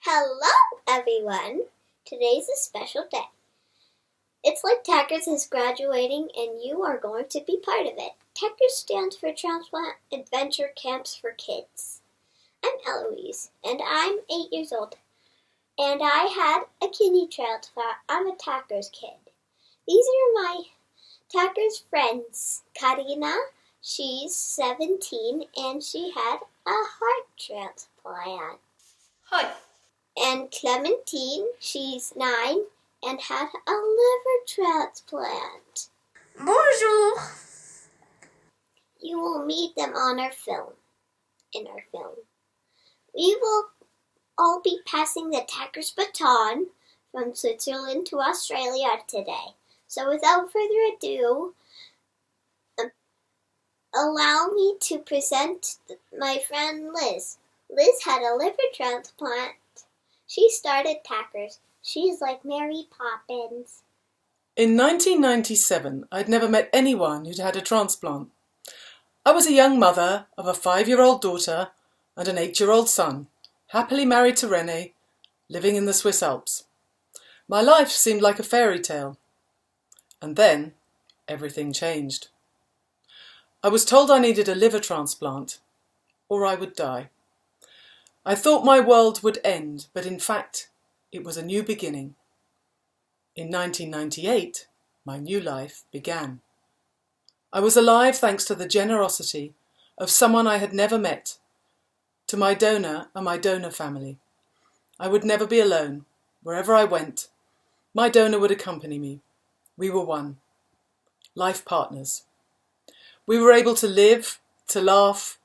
Hello, everyone! Today's a special day. It's like Tackers is graduating and you are going to be part of it. Tackers stands for Transplant Adventure Camps for Kids. I'm Eloise, and I'm 8 years old. And I had a kidney transplant. I'm a Tackers kid. These are my Tackers friends. Karina, she's 17 and she had a heart transplant. Hi. And Clementine, she's 9 and had a liver transplant. Bonjour. You will meet them on our film. We will all be passing the Tackers baton from Switzerland to Australia today. So without further ado, allow me to present my friend Liz. Liz had a liver transplant. She started Tackers. She's like Mary Poppins. In 1997, I'd never met anyone who'd had a transplant. I was a young mother of a 5-year-old daughter and an 8-year-old son, happily married to René, living in the Swiss Alps. My life seemed like a fairy tale. And then, everything changed. I was told I needed a liver transplant, or I would die. I thought my world would end, but in fact, it was a new beginning. In 1998, my new life began. I was alive thanks to the generosity of someone I had never met, to my donor and my donor family. I would never be alone. Wherever I went, my donor would accompany me. We were one. Life partners. We were able to live, to laugh,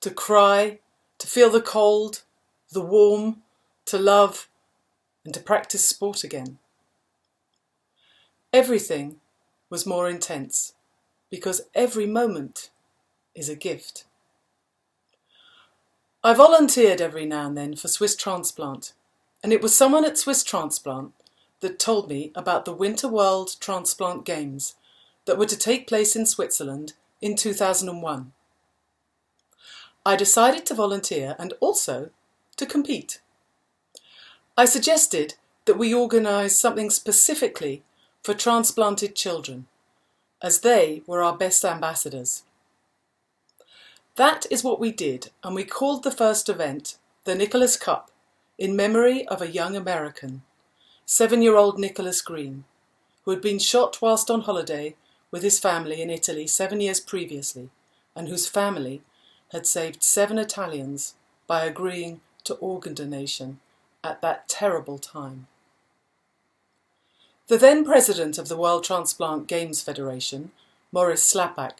to cry, to feel the cold, the warm, to love, and to practice sport again. Everything was more intense because every moment is a gift. I volunteered every now and then for Swiss Transplant, and it was someone at Swiss Transplant that told me about the Winter World Transplant Games that were to take place in Switzerland in 2001. I decided to volunteer and also to compete. I suggested that we organise something specifically for transplanted children, as they were our best ambassadors. That is what we did, and we called the first event the Nicholas Cup in memory of a young American, 7-year-old Nicholas Green, who had been shot whilst on holiday with his family in Italy 7 years previously, and whose family had saved 7 Italians by agreeing to organ donation at that terrible time. The then president of the World Transplant Games Federation, Maurice Slapak,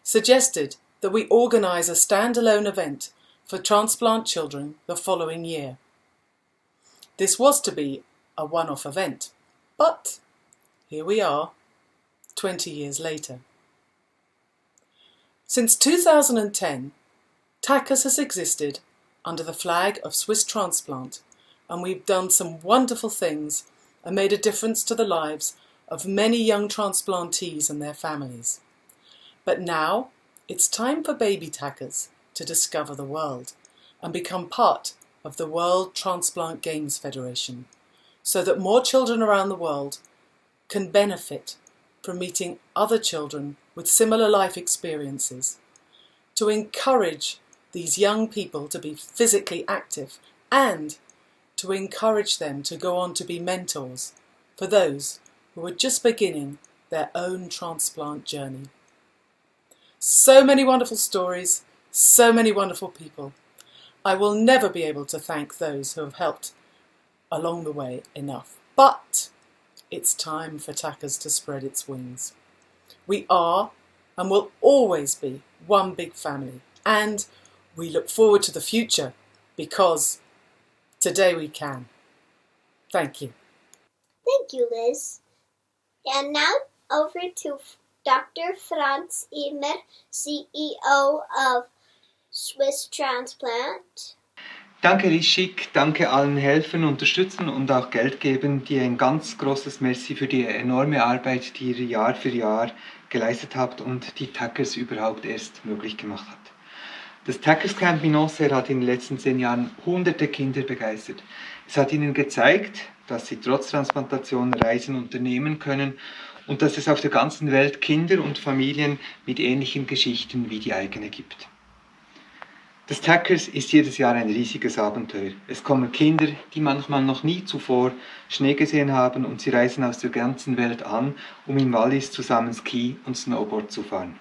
suggested that we organise a standalone event for transplant children the following year. This was to be a one-off event, but here we are, 20 years later. Since 2010, Tackers has existed under the flag of Swiss Transplant, and we've done some wonderful things and made a difference to the lives of many young transplantees and their families. But now it's time for baby Tackers to discover the world and become part of the World Transplant Games Federation, so that more children around the world can benefit from meeting other children with similar life experiences, to encourage these young people to be physically active and to encourage them to go on to be mentors for those who are just beginning their own transplant journey. So many wonderful stories, so many wonderful people. I will never be able to thank those who have helped along the way enough, but it's time for Tackers to spread its wings. We are and will always be one big family, and we look forward to the future because today we can. Thank you. Thank you, Liz. And now over to Dr. Franz Ilmer, CEO of Swiss Transplant. Danke Rishik, danke allen Helfern, Unterstützen und auch Geld geben, die ein ganz großes Merci für die enorme Arbeit, die ihr Jahr für Jahr geleistet habt und die Tackers überhaupt erst möglich gemacht hat. Das Tackers Camp in Auxerre hat in den letzten 10 Jahren hunderte Kinder begeistert. Es hat ihnen gezeigt, dass sie trotz Transplantation Reisen unternehmen können und dass es auf der ganzen Welt Kinder und Familien mit ähnlichen Geschichten wie die eigene gibt. Das Tackers ist jedes Jahr ein riesiges Abenteuer. Es kommen Kinder, die manchmal noch nie zuvor Schnee gesehen haben, und sie reisen aus der ganzen Welt an, um im Wallis zusammen Ski und Snowboard zu fahren.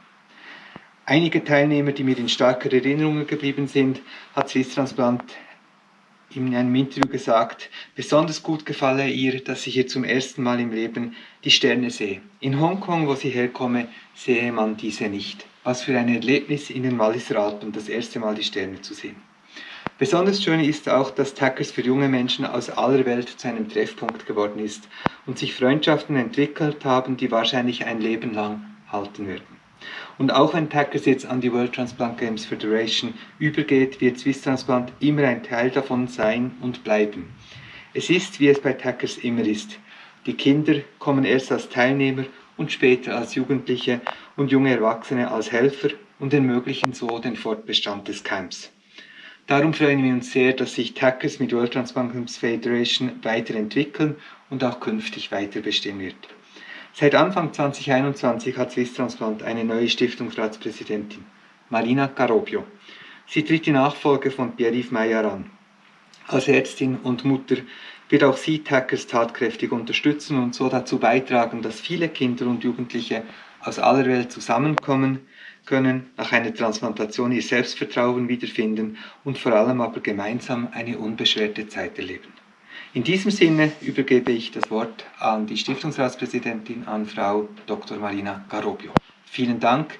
Einige Teilnehmer, die mir in starker Erinnerung geblieben sind, hat Swiss Transplant in einem Interview gesagt, besonders gut gefalle ihr, dass ich hier zum ersten Mal im Leben die Sterne sehe. In Hongkong, wo sie herkomme, sehe man diese nicht. Was für ein Erlebnis, in den Walliser Alpen das erste Mal die Sterne zu sehen. Besonders schön ist auch, dass Tackers für junge Menschen aus aller Welt zu einem Treffpunkt geworden ist und sich Freundschaften entwickelt haben, die wahrscheinlich ein Leben lang halten werden. Und auch wenn Tackers jetzt an die World Transplant Games Federation übergeht, wird Swiss Transplant immer ein Teil davon sein und bleiben. Es ist, wie es bei Tackers immer ist. Die Kinder kommen erst als Teilnehmer und später als Jugendliche und junge Erwachsene als Helfer und ermöglichen so den Fortbestand des Camps. Darum freuen wir uns sehr, dass sich Tackers mit World Transplant Games Federation weiterentwickeln und auch künftig weiter bestehen wird. Seit Anfang 2021 hat Swiss Transplant eine neue Stiftungsratspräsidentin, Marina Carobio. Sie tritt die Nachfolge von Pierre-Yves Meyer an. Als Ärztin und Mutter wird auch sie Tackers tatkräftig unterstützen und so dazu beitragen, dass viele Kinder und Jugendliche aus aller Welt zusammenkommen können, nach einer Transplantation ihr Selbstvertrauen wiederfinden und vor allem aber gemeinsam eine unbeschwerte Zeit erleben. In diesem Sinne übergebe ich das Wort an die Stiftungsratspräsidentin, an Frau Dr. Marina Carobio. Vielen Dank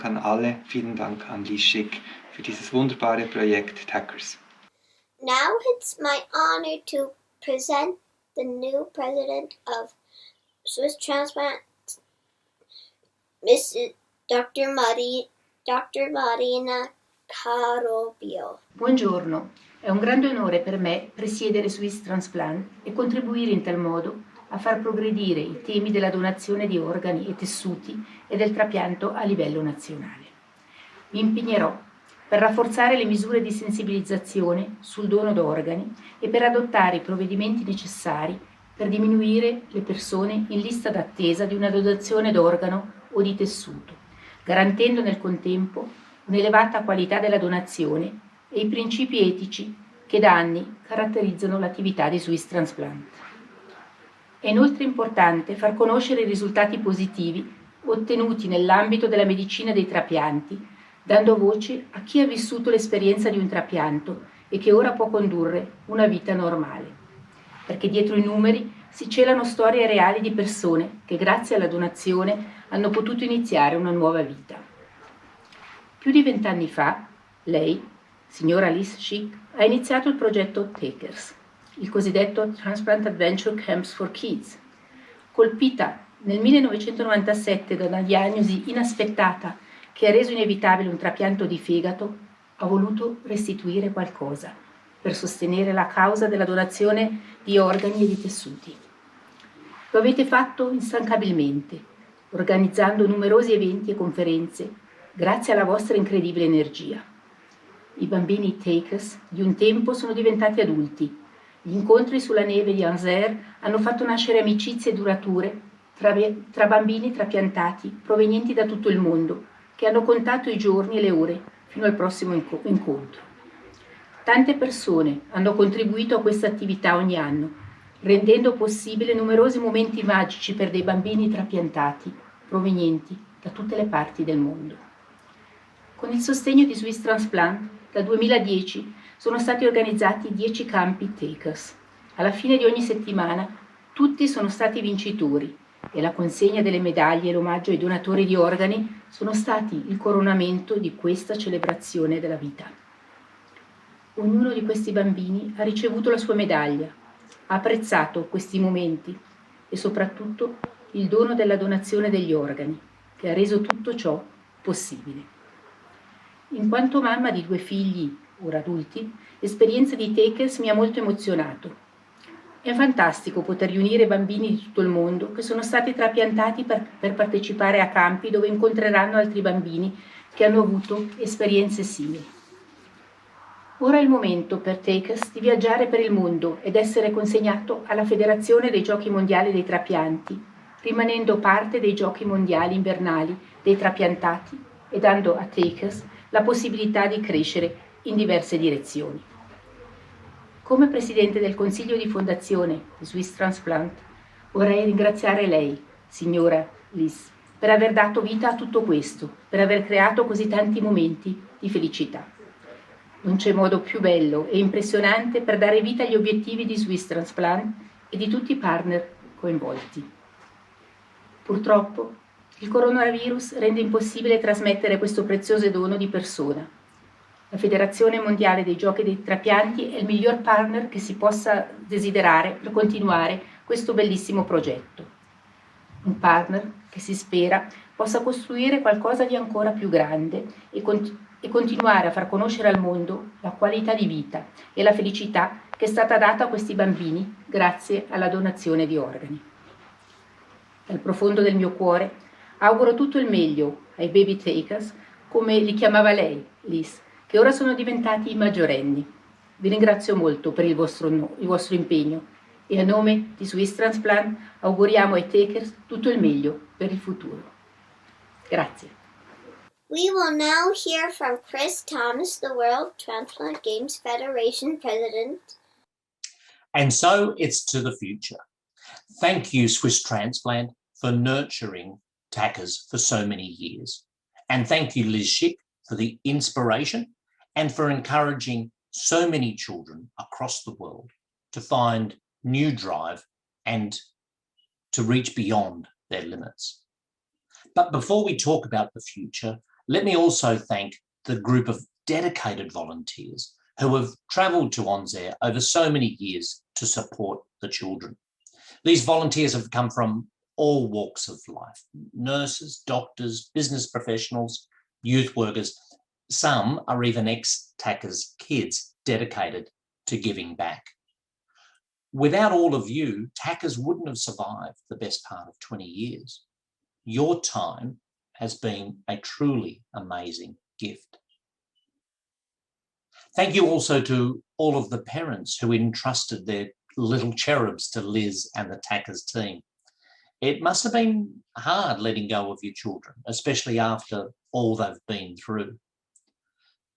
an alle, vielen Dank an Lies Schick für dieses wunderbare Projekt Tackers. Now it's my honor to present the new president of Swiss Transplant, Mrs. Dr. Marina Carobio. Buongiorno, è un grande onore per me presiedere Swiss Transplant e contribuire in tal modo a far progredire i temi della donazione di organi e tessuti e del trapianto a livello nazionale. Mi impegnerò per rafforzare le misure di sensibilizzazione sul dono d'organi e per adottare i provvedimenti necessari per diminuire le persone in lista d'attesa di una donazione d'organo o di tessuto, garantendo nel contempo un'elevata qualità della donazione e i principi etici che da anni caratterizzano l'attività di Swiss Transplant. È inoltre importante far conoscere i risultati positivi ottenuti nell'ambito della medicina dei trapianti, dando voce a chi ha vissuto l'esperienza di un trapianto e che ora può condurre una vita normale. Perché dietro i numeri si celano storie reali di persone che grazie alla donazione hanno potuto iniziare una nuova vita. Più di 20 anni fa, lei, signora Lies Schick, ha iniziato il progetto Tackers, il cosiddetto Transplant Adventure Camps for Kids. Colpita nel 1997 da una diagnosi inaspettata che ha reso inevitabile un trapianto di fegato, ha voluto restituire qualcosa per sostenere la causa della donazione di organi e di tessuti. Lo avete fatto instancabilmente, organizzando numerosi eventi e conferenze, grazie alla vostra incredibile energia. I bambini Tackers di un tempo sono diventati adulti. Gli incontri sulla neve di Anzer hanno fatto nascere amicizie durature tra bambini trapiantati provenienti da tutto il mondo, che hanno contato i giorni e le ore fino al prossimo incontro. Tante persone hanno contribuito a questa attività ogni anno, rendendo possibile numerosi momenti magici per dei bambini trapiantati provenienti da tutte le parti del mondo. Con il sostegno di Swiss Transplant, dal 2010 sono stati organizzati 10 campi Tackers. Alla fine di ogni settimana tutti sono stati vincitori e la consegna delle medaglie e l'omaggio ai donatori di organi sono stati il coronamento di questa celebrazione della vita. Ognuno di questi bambini ha ricevuto la sua medaglia, ha apprezzato questi momenti e soprattutto il dono della donazione degli organi, che ha reso tutto ciò possibile. In quanto mamma di 2 figli, ora adulti, l'esperienza di Tackers mi ha molto emozionato. È fantastico poter riunire bambini di tutto il mondo che sono stati trapiantati per partecipare a campi dove incontreranno altri bambini che hanno avuto esperienze simili. Ora è il momento per Tackers di viaggiare per il mondo ed essere consegnato alla Federazione dei Giochi Mondiali dei Trapianti, rimanendo parte dei Giochi Mondiali invernali dei trapiantati e dando a Tackers la possibilità di crescere in diverse direzioni. Come Presidente del Consiglio di Fondazione di Swiss Transplant, vorrei ringraziare lei, signora Liz, per aver dato vita a tutto questo, per aver creato così tanti momenti di felicità. Non c'è modo più bello e impressionante per dare vita agli obiettivi di Swiss Transplant e di tutti i partner coinvolti. Purtroppo, il coronavirus rende impossibile trasmettere questo prezioso dono di persona. La Federazione Mondiale dei Giochi dei Trapianti è il miglior partner che si possa desiderare per continuare questo bellissimo progetto. Un partner che si spera possa costruire qualcosa di ancora più grande e continuare a far conoscere al mondo la qualità di vita e la felicità che è stata data a questi bambini grazie alla donazione di organi. Dal profondo del mio cuore auguro tutto il meglio ai baby takers, come li chiamava lei, Liz, che ora sono diventati i maggiorenni. Vi ringrazio molto per il vostro impegno e a nome di Swiss Transplant auguriamo ai takers tutto il meglio per il futuro. Grazie. We will now hear from Chris Thomas, the World Transplant Games Federation president. And so it's to the future. Thank you, Swiss Transplant, for nurturing Tackers for so many years. And thank you, Liz Schick, for the inspiration and for encouraging so many children across the world to find new drive and to reach beyond their limits. But before we talk about the future, let me also thank the group of dedicated volunteers who have travelled to Onzair over so many years to support the children. These volunteers have come from all walks of life: nurses, doctors, business professionals, youth workers. Some are even ex-Tackers kids dedicated to giving back. Without all of you, Tackers wouldn't have survived the best part of 20 years. Your time has been a truly amazing gift. Thank you also to all of the parents who entrusted their little cherubs to Liz and the Tackers team. It must have been hard letting go of your children, especially after all they've been through.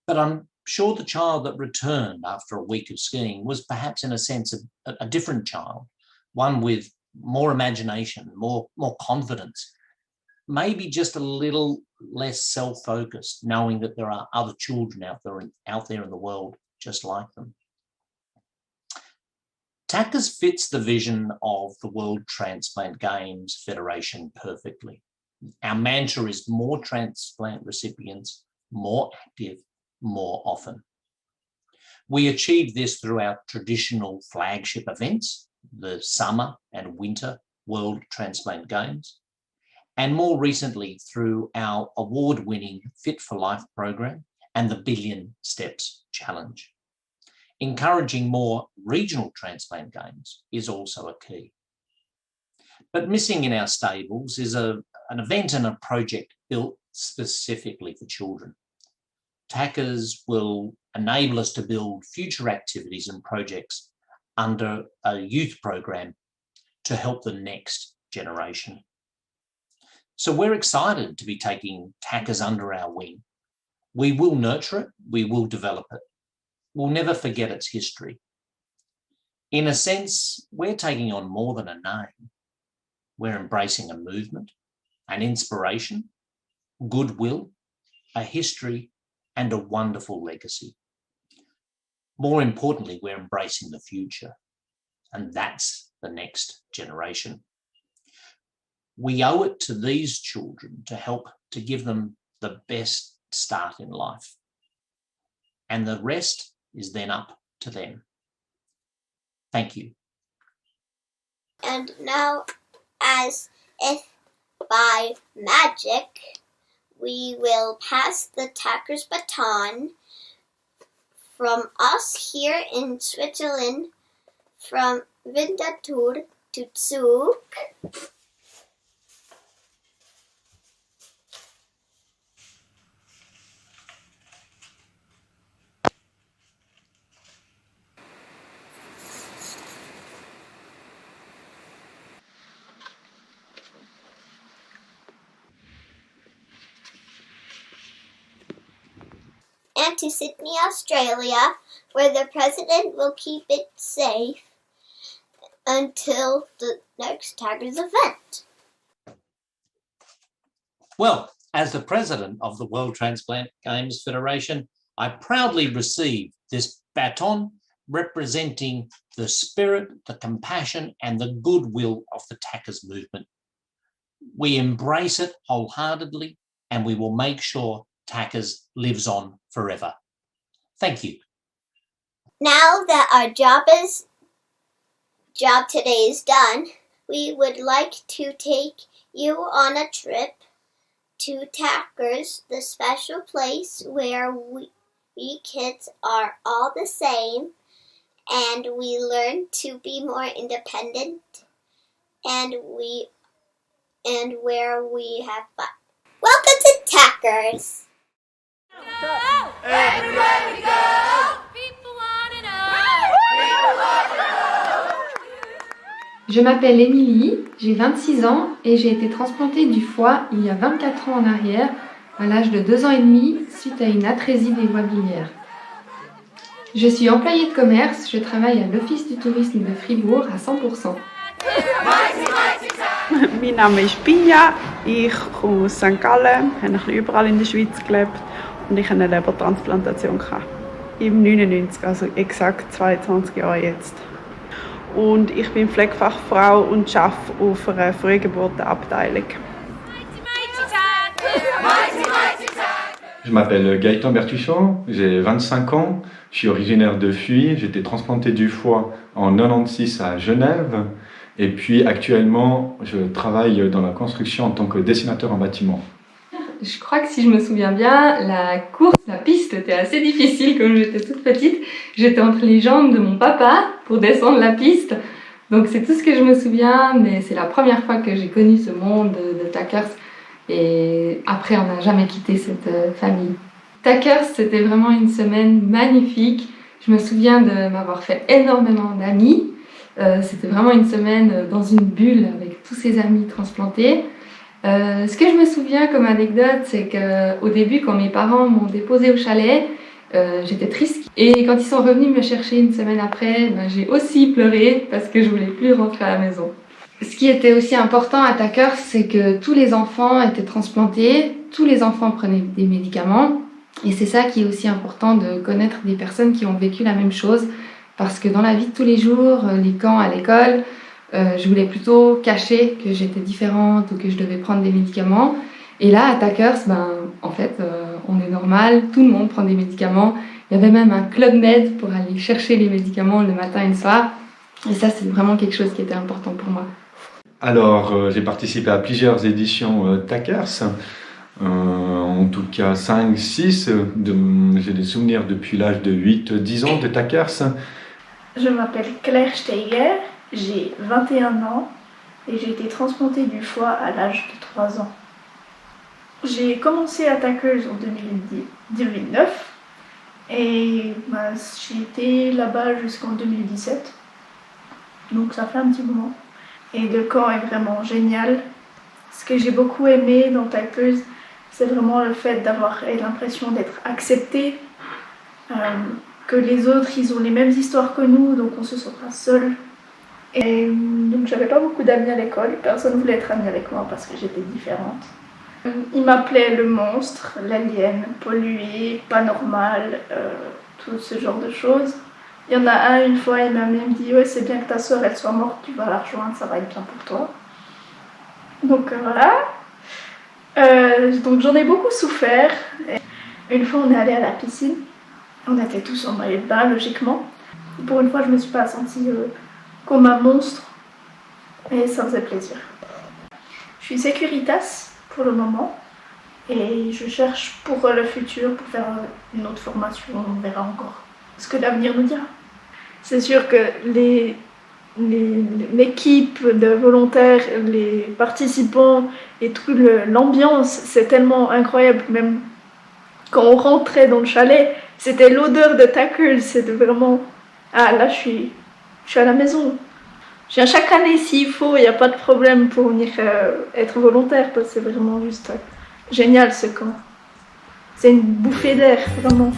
But I'm sure the child that returned after a week of skiing was perhaps in a sense a different child, one with more imagination, more confidence, maybe just a little less self-focused, knowing that there are other children out there in the world just like them. Tackers fits the vision of the World Transplant Games Federation perfectly. Our mantra is more transplant recipients, more active, more often. We achieve this through our traditional flagship events, the summer and winter World Transplant Games, and more recently through our award-winning Fit for Life program and the Billion Steps Challenge. Encouraging more regional transplant games is also a key. But missing in our stables is an event and a project built specifically for children. Tackers will enable us to build future activities and projects under a youth program to help the next generation. So we're excited to be taking Tackers under our wing. We will nurture it, we will develop it. We'll never forget its history. In a sense, we're taking on more than a name. We're embracing a movement, an inspiration, goodwill, a history, and a wonderful legacy. More importantly, we're embracing the future, and that's the next generation. We owe it to these children to help to give them the best start in life. And the rest is then up to them. Thank you. And now, as if by magic, we will pass the Tackers baton from us here in Switzerland, from Winterthur to Zug. went to Sydney, Australia, where the president will keep it safe until the next Tackers event. Well, as the president of the World Transplant Games Federation, I proudly receive this baton representing the spirit, the compassion, and the goodwill of the Tackers movement. We embrace it wholeheartedly, and we will make sure Tackers lives on forever. Thank you. Now that our job today is done, we would like to take you on a trip to Tackers, the special place where we kids are all the same and we learn to be more independent and where we have fun. Welcome to Tackers! Go! Everywhere we go! People wanna know! People wanna know! Je m'appelle Émilie, j'ai 26 ans et j'ai été transplantée du foie il y a 24 ans en arrière, à l'âge de 2 ans et demi, suite à une atrésie des voies biliaires. Je suis employée de commerce, je travaille à l'Office du tourisme de Fribourg à 100%. Mein Name ist Pia, ich komme aus St. Gallen, habe ein bisschen überall in der Schweiz gelebt und ich hatte eine Lebertransplantation. Im 99, also exakt 22 Jahre jetzt. Und ich bin Pflegefachfrau und arbeite auf einer Frühgeburtenabteilung. Je m'appelle Gaëtan Bertuchon, j'ai 25 ans, je suis originaire de Fuy, j'ai été transplanté du foie en 96 à Genève et puis actuellement je travaille dans la construction en tant que dessinateur en bâtiment. Je crois que si je me souviens bien, la piste était assez difficile quand j'étais toute petite. J'étais entre les jambes de mon papa pour descendre la piste. Donc c'est tout ce que je me souviens, mais c'est la première fois que j'ai connu ce monde de Tackers. Et après, on n'a jamais quitté cette famille. Tackers, c'était vraiment une semaine magnifique. Je me souviens de m'avoir fait énormément d'amis. C'était vraiment une semaine dans une bulle avec tous ces amis transplantés. Ce que je me souviens comme anecdote, c'est qu'au début, quand mes parents m'ont déposée au chalet, j'étais triste. Et quand ils sont revenus me chercher une semaine après, j'ai aussi pleuré parce que je voulais plus rentrer à la maison. Ce qui était aussi important à Tackers, c'est que tous les enfants étaient transplantés, tous les enfants prenaient des médicaments. Et c'est ça qui est aussi important, de connaître des personnes qui ont vécu la même chose. Parce que dans la vie de tous les jours, les camps à l'école, je voulais plutôt cacher que j'étais différente ou que je devais prendre des médicaments. Et là, à Tackers, en fait, on est normal, tout le monde prend des médicaments. Il y avait même un club med pour aller chercher les médicaments le matin et le soir. Et ça, c'est vraiment quelque chose qui était important pour moi. Alors, j'ai participé à plusieurs éditions Tackers, en tout cas 5, 6, j'ai des souvenirs depuis l'âge de 8-10 ans de Tackers. Je m'appelle Claire Steiger, j'ai 21 ans et j'ai été transplantée du foie à l'âge de 3 ans. J'ai commencé à Tackers en 2009 et j'ai été là-bas jusqu'en 2017, donc ça fait un petit moment. Et le camp est vraiment génial. Ce que j'ai beaucoup aimé dans Tackers, c'est vraiment le fait d'avoir l'impression d'être accepté, que les autres, ils ont les mêmes histoires que nous, donc on se sent pas seul. Et donc j'avais pas beaucoup d'amis à l'école, personne ne voulait être ami avec moi parce que j'étais différente. Ils m'appelaient le monstre, l'alien, pollué, pas normal, tout ce genre de choses. Il y en a un, une fois, il m'a même dit « Ouais, c'est bien que ta soeur, elle soit morte, tu vas la rejoindre, ça va être bien pour toi. » Donc voilà. Donc j'en ai beaucoup souffert. Et une fois, on est allé à la piscine. On était tous en maillot de bain, logiquement. Pour une fois, je me suis pas sentie comme un monstre. Et ça faisait plaisir. Je suis sécuritas pour le moment. Et je cherche pour le futur, pour faire une autre formation. On verra encore ce que l'avenir nous dira. C'est sûr que l'équipe de volontaires, les participants et toute l'ambiance, c'est tellement incroyable. Même quand on rentrait dans le chalet, c'était l'odeur de Tackers. C'était vraiment... Ah, là, je suis à la maison. Je viens chaque année s'il faut, il n'y a pas de problème pour venir être volontaire, parce que c'est vraiment juste génial ce camp. C'est une bouffée d'air, vraiment.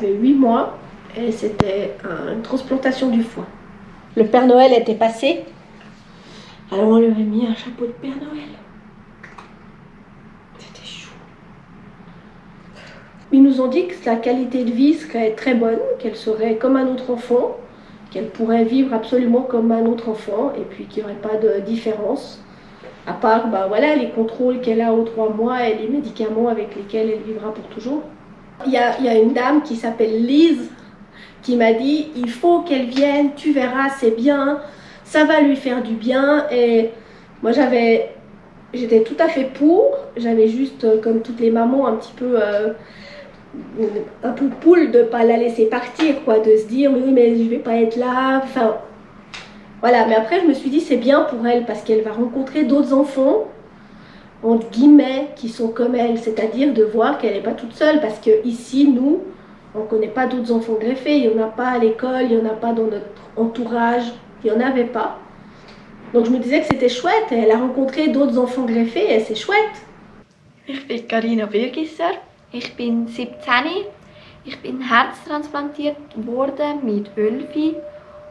avait 8 mois et c'était une transplantation du foie. Le Père Noël était passé, alors on lui avait mis un chapeau de Père Noël. C'était chaud. Ils nous ont dit que la qualité de vie serait très bonne, qu'elle serait comme un autre enfant, qu'elle pourrait vivre absolument comme un autre enfant et puis qu'il n'y aurait pas de différence. À part les contrôles qu'elle a aux 3 mois et les médicaments avec lesquels elle vivra pour toujours. Il y a une dame qui s'appelle Lise qui m'a dit « Il faut qu'elle vienne, tu verras, c'est bien, ça va lui faire du bien. » Et moi j'étais tout à fait pour, j'avais juste, comme toutes les mamans, un peu poule de ne pas la laisser partir, quoi, de se dire « Oui, mais je vais pas être là. » Enfin, voilà, mais après je me suis dit c'est bien pour elle parce qu'elle va rencontrer d'autres enfants, entre guillemets, qui sont comme elle, c'est-à-dire de voir qu'elle n'est pas toute seule parce que ici, nous, on ne connaît pas d'autres enfants greffés, il n'y en a pas à l'école, il n'y en a pas dans notre entourage, il n'y en avait pas. Donc je me disais que c'était chouette, elle a rencontré d'autres enfants greffés et c'est chouette. Ich bin Carina Birgisser, ich bin 17, ich bin herztransplantiert worden mit 11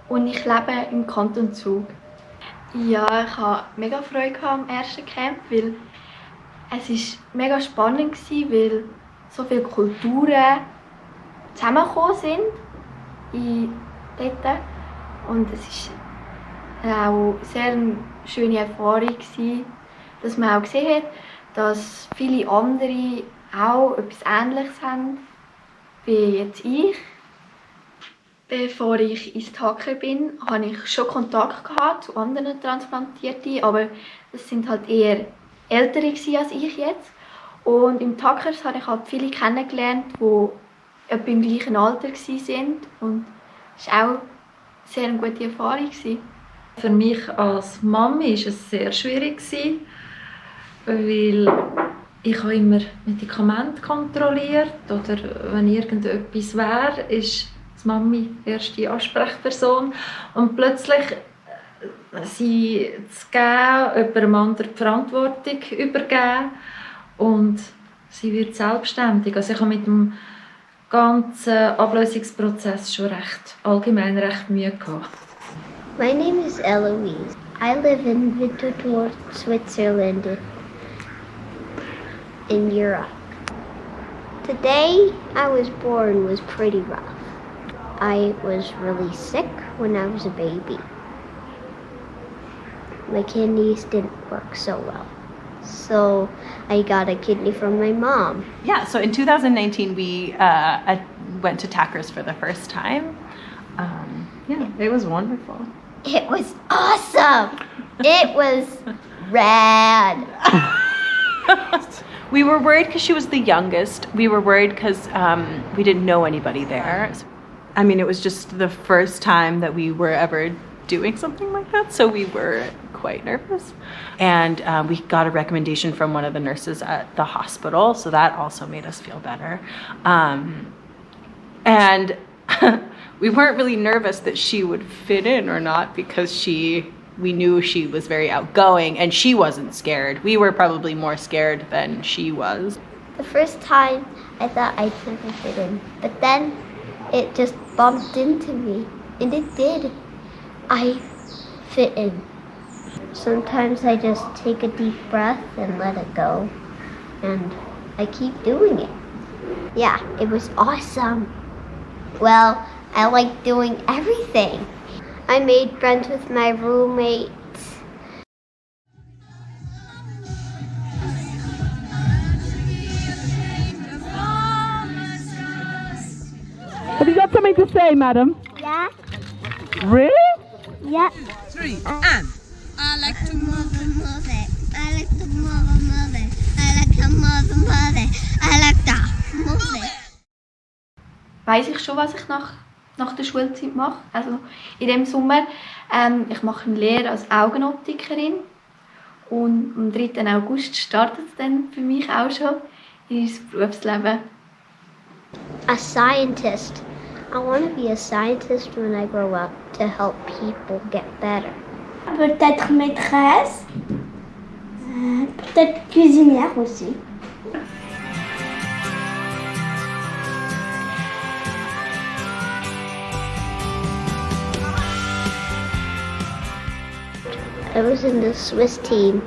und ich lebe im Kanton Zug. Ja, ich hatte mega Freude am ersten Camp, weil es war mega spannend war, weil so viele Kulturen zusammengekommen sind dort. Und es war auch sehr eine schöne Erfahrung, dass man auch gesehen hat, dass viele andere auch etwas Ähnliches haben wie jetzt ich. Bevor ich ins Tacker bin, hatte ich schon Kontakt zu anderen Transplantierten, aber das sind halt eher ältere als ich jetzt. Und im Tackers habe ich halt viele kennengelernt, die etwa im gleichen Alter waren. Und es war auch sehr eine gute Erfahrung. Für mich als Mami war es sehr schwierig, weil ich habe immer Medikamente kontrolliert oder wenn irgendetwas wäre, ist die Mami die erste Ansprechperson und plötzlich sie zu geben, jemandem anderen die Verantwortung übergeben und sie wird selbstständig. Also ich habe mit dem ganzen Ablösungsprozess schon allgemein recht Mühe gehabt. My name is Eloise. I live in Winterthur, Switzerland, in Europe. The day I was born was pretty rough. I was really sick when I was a baby. My kidneys didn't work so well. So I got a kidney from my mom. Yeah, so in 2019 we went to Tackers for the first time. Yeah, it was wonderful. It was awesome. It was rad. We were worried because she was the youngest. We were worried because we didn't know anybody there. I mean, it was just the first time that we were ever doing something like that, so we were quite nervous. And we got a recommendation from one of the nurses at the hospital, so that also made us feel better. And we weren't really nervous that she would fit in or not because we knew she was very outgoing and she wasn't scared. We were probably more scared than she was. The first time I thought I'd never fit in, but then it just bumped into me, and it did. I fit in. Sometimes I just take a deep breath and let it go, and I keep doing it. Yeah, it was awesome. Well, I like doing everything. I made friends with my roommates. Have you got something to say, madam? Yeah. Really? Yeah. 3 and. I like to move it. I like to move it. I like to move it. I like to move it. Weiss ich schon, was ich nach der Schulzeit mache. Also in dem Sommer, ich mache eine Lehre als Augenoptikerin und am 3. August startet es dann für mich auch schon in unser Berufsleben. A scientist. I want to be a scientist when I grow up to help people get better. Peut-être maîtresse, peut-être cuisinière aussi. I was in the Swiss team.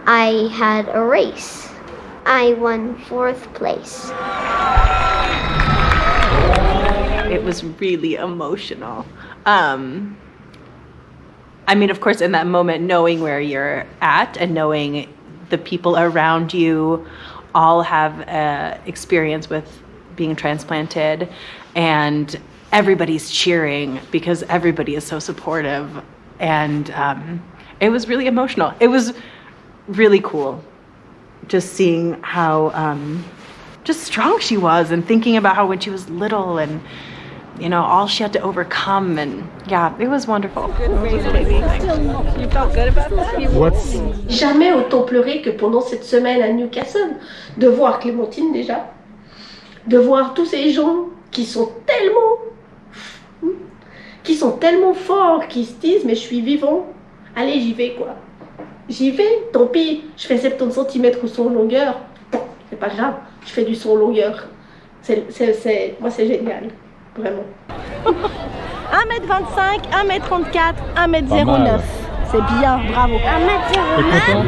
I had a race. I won 4th place. It was really emotional. I mean, of course, in that moment, knowing where you're at and knowing the people around you all have experience with being transplanted, and everybody's cheering because everybody is so supportive, and it was really emotional. It was really cool just seeing how just strong she was, and thinking about how when she was little and all she had to overcome, and yeah, it was wonderful. You felt good about that? Jamais autant pleuré que pendant cette semaine à Newcastle, de voir Clémentine déjà, de voir tous ces gens qui sont tellement forts, qui se disent mais je suis vivant, allez j'y vais quoi. J'y vais, tant pis, je fais 70 cm ou 100 longueur, c'est pas grave, je fais du 100 longueur. Moi c'est génial. Vraiment. 1m25, 1m34, 1m09. C'est bien, bravo. 1m09.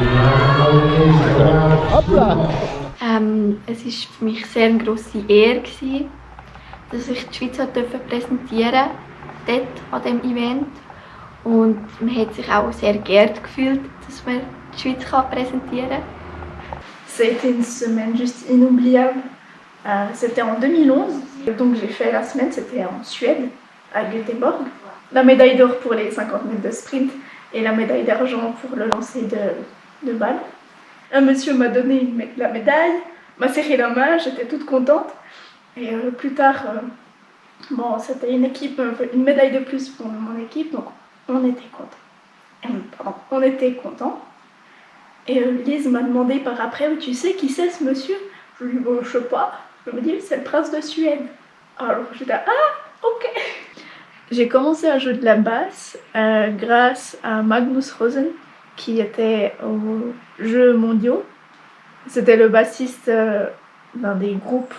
Hop là. Es war für mich sehr eine grosse Ehre, dass ich die Schweiz präsentieren durfte dort an diesem Event. Und man hat sich auch sehr geehrt gefühlt, dass man die Schweiz präsentieren kann. Ça a été une semaine juste inoubliable. C'était en 2011, donc j'ai fait la semaine, c'était en Suède, à Göteborg. La médaille d'or pour les 50 mètres de sprint et la médaille d'argent pour le lancer de balle. Un monsieur m'a donné la médaille, m'a serré la main, j'étais toute contente. Et plus tard, c'était une médaille de plus pour mon équipe, donc on était contents. Et Lise m'a demandé par après, tu sais qui c'est ce monsieur? Je lui ai dit, bon, je sais pas. Je me dis, c'est le prince de Suède. Alors j'étais, ok. J'ai commencé à jouer de la basse grâce à Magnus Rosen, qui était aux Jeux mondiaux. C'était le bassiste d'un des groupes.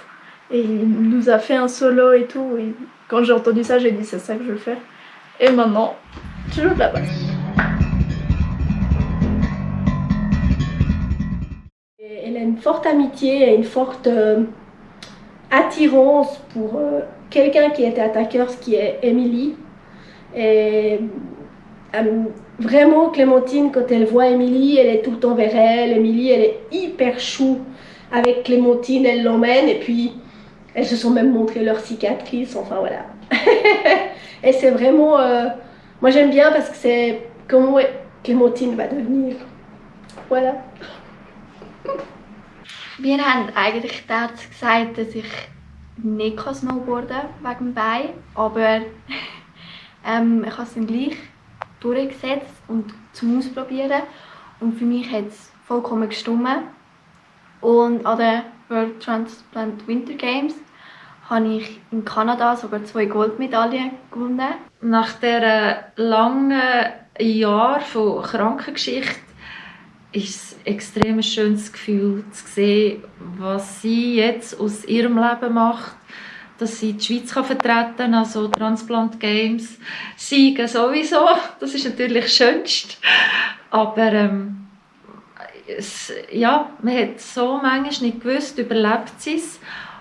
Et il nous a fait un solo et tout. Et quand j'ai entendu ça, j'ai dit, c'est ça que je veux faire. Et maintenant, je joue de la basse. Elle a une forte amitié et une forte attirance pour quelqu'un qui était à Tackers, qui est Emily. Et vraiment, Clémentine, quand elle voit Emily, elle est tout le temps vers elle. Emily, elle est hyper chou avec Clémentine, elle l'emmène. Et puis, elles se sont même montré leurs cicatrices. Enfin, voilà. Et c'est vraiment... moi, j'aime bien parce que c'est comment Clémentine va devenir. Voilà. Wir haben eigentlich dazu gesagt, dass ich nicht snowboarden kann wegen dem Bein, aber ich habe es dann gleich durchgesetzt und zum Ausprobieren. Und für mich hat es vollkommen gestimmt. Und an den World Transplant Winter Games habe ich in Kanada sogar 2 Goldmedaillen gewonnen. Nach dieser langen Jahr von Krankengeschichte ist es ein extrem schönes Gefühl zu sehen, was sie jetzt aus ihrem Leben macht, dass sie die Schweiz vertreten kann, also Transplant Games, Siegen sowieso, das ist natürlich das Schönste, aber man hat so manchmal nicht gewusst, überlebt sie es,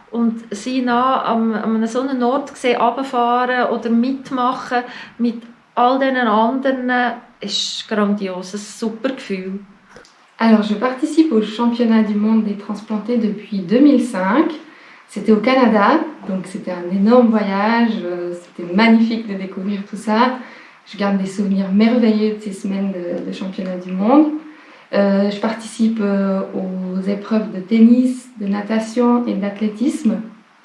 und sie nah an so einem Ort gesehen, runterfahren oder mitmachen mit all diesen anderen, ist grandios, ein super Gefühl. Alors, je participe au championnat du monde des transplantés depuis 2005. C'était au Canada, donc c'était un énorme voyage. C'était magnifique de découvrir tout ça. Je garde des souvenirs merveilleux de ces semaines de championnat du monde. Je participe aux épreuves de tennis, de natation et d'athlétisme.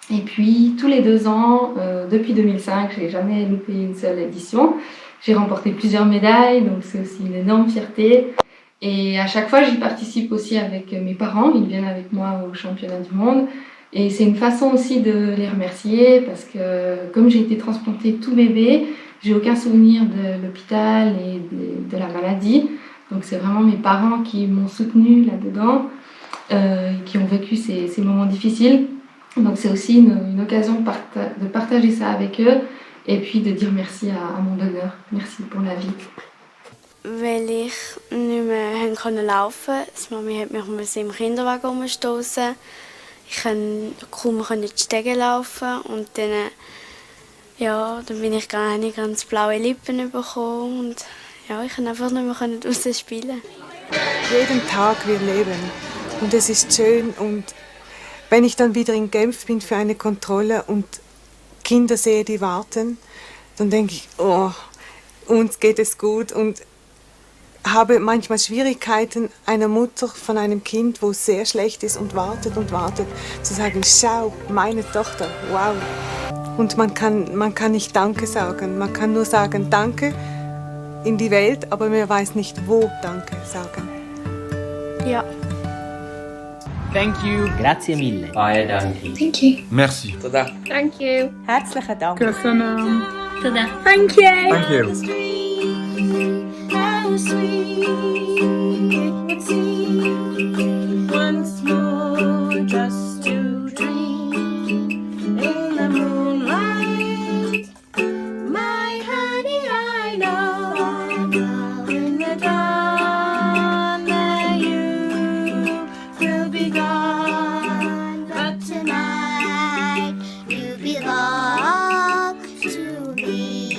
Et puis, tous les 2 ans, depuis 2005, je n'ai jamais loupé une seule édition. J'ai remporté plusieurs médailles, donc c'est aussi une énorme fierté. Et à chaque fois, j'y participe aussi avec mes parents. Ils viennent avec moi au championnat du monde. Et c'est une façon aussi de les remercier parce que comme j'ai été transplantée tout bébé, j'ai aucun souvenir de l'hôpital et de la maladie. Donc c'est vraiment mes parents qui m'ont soutenue là-dedans, qui ont vécu ces moments difficiles. Donc c'est aussi une occasion de partager ça avec eux et puis de dire merci à mon donneur. Merci pour la vie. Weil ich nicht mehr laufen konnte. Die Mami hat mich im Kinderwagen umstoßen. Ich konnte kaum die Stege laufen und dann bin ich ganz blaue Lippen bekommen und ich konnte einfach nicht mehr draussen spielen. Jeden Tag wir leben und es ist schön und wenn ich dann wieder in Genf bin für eine Kontrolle und Kinder sehe, die warten, dann denke ich, oh, uns geht es gut und habe manchmal Schwierigkeiten, einer Mutter von einem Kind, wo es sehr schlecht ist und wartet, zu sagen, schau, meine Tochter, wow. Und man kann nicht Danke sagen, man kann nur sagen Danke in die Welt, aber man weiß nicht, wo Danke sagen. Ja. Thank you. Grazie mille. Danke. Thank you. Merci. Toda. Thank you. Herzlichen Dank. Köszönöm. Thank you. Thank you. How sweet it would seem once more just to dream in the moonlight. My honey, I know in the dawn that you will be gone, but tonight you belong to me.